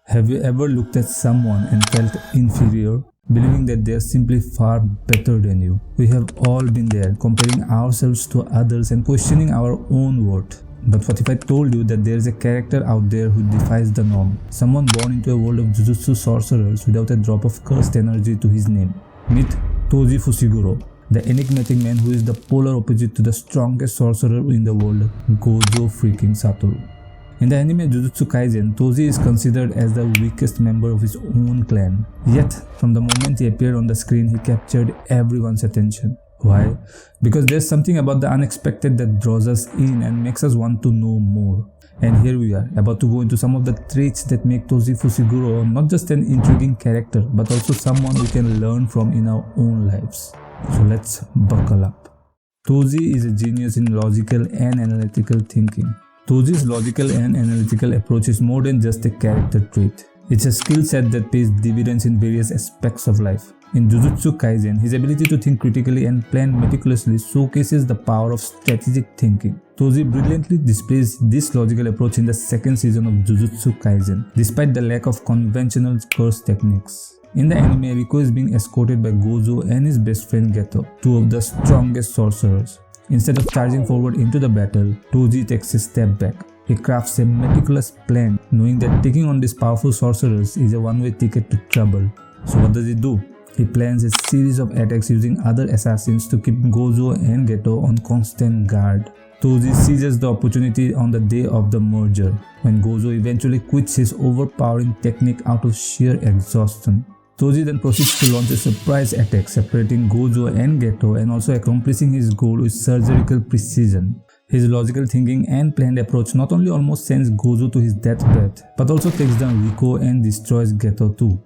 Have you ever looked at someone and felt inferior, believing that they are simply far better than you? We have all been there, comparing ourselves to others and questioning our own worth. But what if I told you that there is a character out there who defies the norm? Someone born into a world of jujutsu sorcerers without a drop of cursed energy to his name. Meet Toji Fushiguro, the enigmatic man who is the polar opposite to the strongest sorcerer in the world, Gojo freaking Satoru. In the anime Jujutsu Kaisen, Toji is considered as the weakest member of his own clan. Yet, from the moment he appeared on the screen, he captured everyone's attention. Why? Because there's something about the unexpected that draws us in and makes us want to know more. And here we are, about to go into some of the traits that make Toji Fushiguro not just an intriguing character, but also someone we can learn from in our own lives. So let's buckle up. Toji is a genius in logical and analytical thinking. Toji's logical and analytical approach is more than just a character trait. It's a skill set that pays dividends in various aspects of life. In Jujutsu Kaisen, his ability to think critically and plan meticulously showcases the power of strategic thinking. Toji brilliantly displays this logical approach in the second season of Jujutsu Kaisen, despite the lack of conventional curse techniques. In the anime, Riko is being escorted by Gojo and his best friend Geto, two of the strongest sorcerers. Instead of charging forward into the battle, Toji takes a step back. He crafts a meticulous plan, knowing that taking on these powerful sorcerers is a one-way ticket to trouble. So what does he do? He plans a series of attacks using other assassins to keep Gojo and Geto on constant guard. Toji seizes the opportunity on the day of the merger, when Gojo eventually quits his overpowering technique out of sheer exhaustion. Toji then proceeds to launch a surprise attack, separating Gojo and Geto and also accomplishing his goal with surgical precision. His logical thinking and planned approach not only almost sends Gojo to his deathbed, but also takes down Riko and destroys Geto too.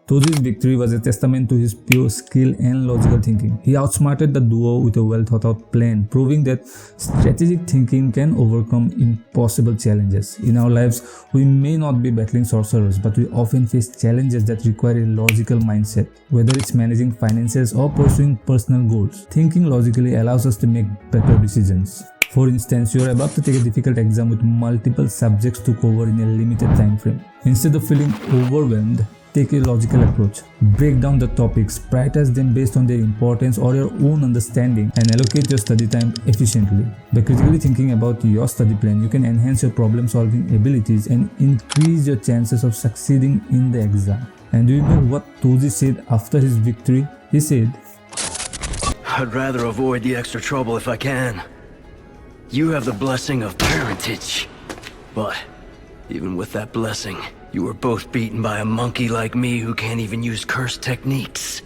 Toji's victory was a testament to his pure skill and logical thinking. He outsmarted the duo with a well-thought-out plan, proving that strategic thinking can overcome impossible challenges. In our lives, we may not be battling sorcerers, but we often face challenges that require a logical mindset. Whether it's managing finances or pursuing personal goals, thinking logically allows us to make better decisions. For instance, you are about to take a difficult exam with multiple subjects to cover in a limited time frame. Instead of feeling overwhelmed, take a logical approach. Break down the topics, prioritize them based on their importance or your own understanding, and allocate your study time efficiently. By critically thinking about your study plan, you can enhance your problem-solving abilities and increase your chances of succeeding in the exam. And do you know what Toji said after his victory? He said, "I'd rather avoid the extra trouble if I can. You have the blessing of parentage. But even with that blessing, you were both beaten by a monkey like me who can't even use curse techniques."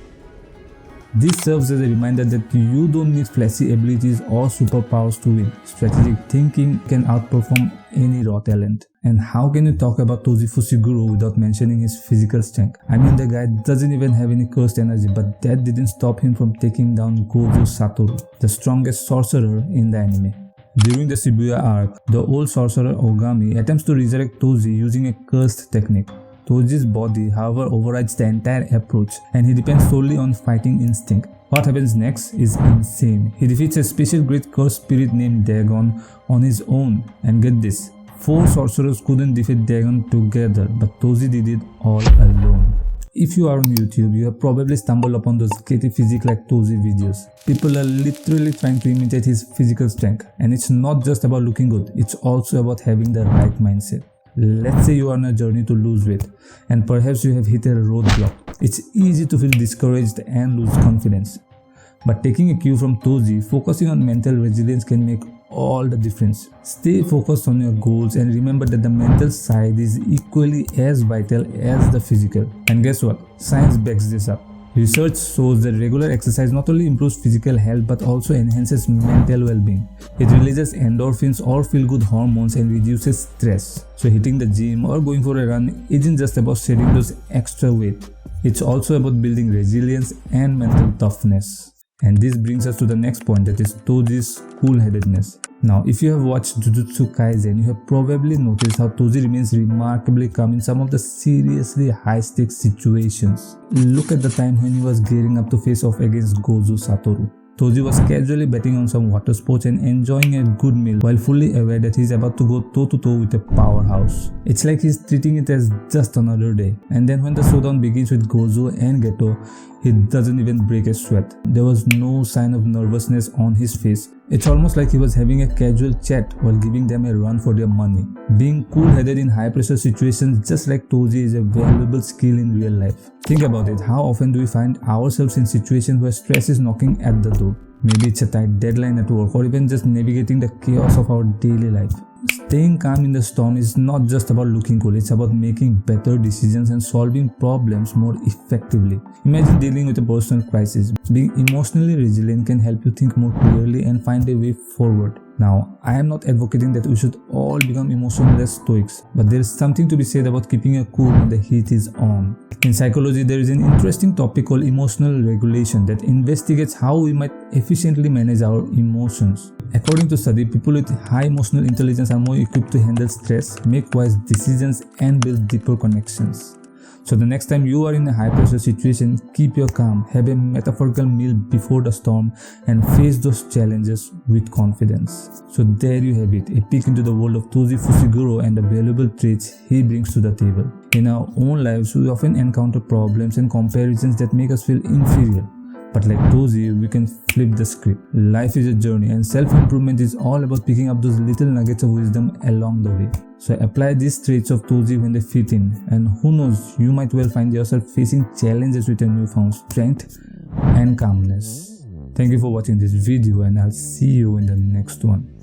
This serves as a reminder that you don't need flashy abilities or superpowers to win. Strategic thinking can outperform any raw talent. And how can you talk about Toji Fushiguro without mentioning his physical strength? I mean, the guy doesn't even have any cursed energy, but that didn't stop him from taking down Gojo Satoru, the strongest sorcerer in the anime. During the Shibuya arc, the old sorcerer Ogami attempts to resurrect Toji using a cursed technique. Toji's body, however, overrides the entire approach and he depends solely on fighting instinct. What happens next is insane. He defeats a special great cursed spirit named Dagon on his own, and get this, 4 sorcerers couldn't defeat Dagon together, but Toji did it all alone. If you are on YouTube, you have probably stumbled upon those creative physique like Toji videos. People are literally trying to imitate his physical strength, and it's not just about looking good, it's also about having the right mindset. Let's say you are on a journey to lose weight, and perhaps you have hit a roadblock. It's easy to feel discouraged and lose confidence. But taking a cue from Toji, focusing on mental resilience can make all the difference. Stay focused on your goals and remember that the mental side is equally as vital as the physical. And guess what? Science backs this up. Research shows that regular exercise not only improves physical health but also enhances mental well-being. It releases endorphins or feel-good hormones and reduces stress. So hitting the gym or going for a run isn't just about shedding those extra weight. It's also about building resilience and mental toughness. And this brings us to the next point, that is Toji's cool-headedness. Now, if you have watched Jujutsu Kaisen, you have probably noticed how Toji remains remarkably calm in some of the seriously high-stakes situations. Look at the time when he was gearing up to face off against Gojo Satoru. Toji was casually betting on some water sports and enjoying a good meal while fully aware that he's about to go toe-to-toe with a powerhouse. It's like he's treating it as just another day. And then when the showdown begins with Gojo and Geto, he doesn't even break a sweat. There was no sign of nervousness on his face. It's almost like he was having a casual chat while giving them a run for their money. Being cool-headed in high-pressure situations just like Toji is a valuable skill in real life. Think about it, how often do we find ourselves in situations where stress is knocking at the door? Maybe it's a tight deadline at work or even just navigating the chaos of our daily life. Staying calm in the storm is not just about looking cool, it's about making better decisions and solving problems more effectively. Imagine dealing with a personal crisis. Being emotionally resilient can help you think more clearly and find a way forward. Now, I am not advocating that we should all become emotionless stoics, but there is something to be said about keeping a cool when the heat is on. In psychology, there is an interesting topic called emotional regulation that investigates how we might efficiently manage our emotions. According to study, people with high emotional intelligence are more equipped to handle stress, make wise decisions, and build deeper connections. So the next time you are in a high pressure situation, keep your calm, have a metaphorical meal before the storm, and face those challenges with confidence. So there you have it, a peek into the world of Toji Fushiguro and the valuable traits he brings to the table. In our own lives, we often encounter problems and comparisons that make us feel inferior. But like Toji, we can flip the script. Life is a journey and self-improvement is all about picking up those little nuggets of wisdom along the way. So apply these traits of Toji when they fit in, and who knows, you might well find yourself facing challenges with a newfound strength and calmness. Thank you for watching this video and I'll see you in the next one.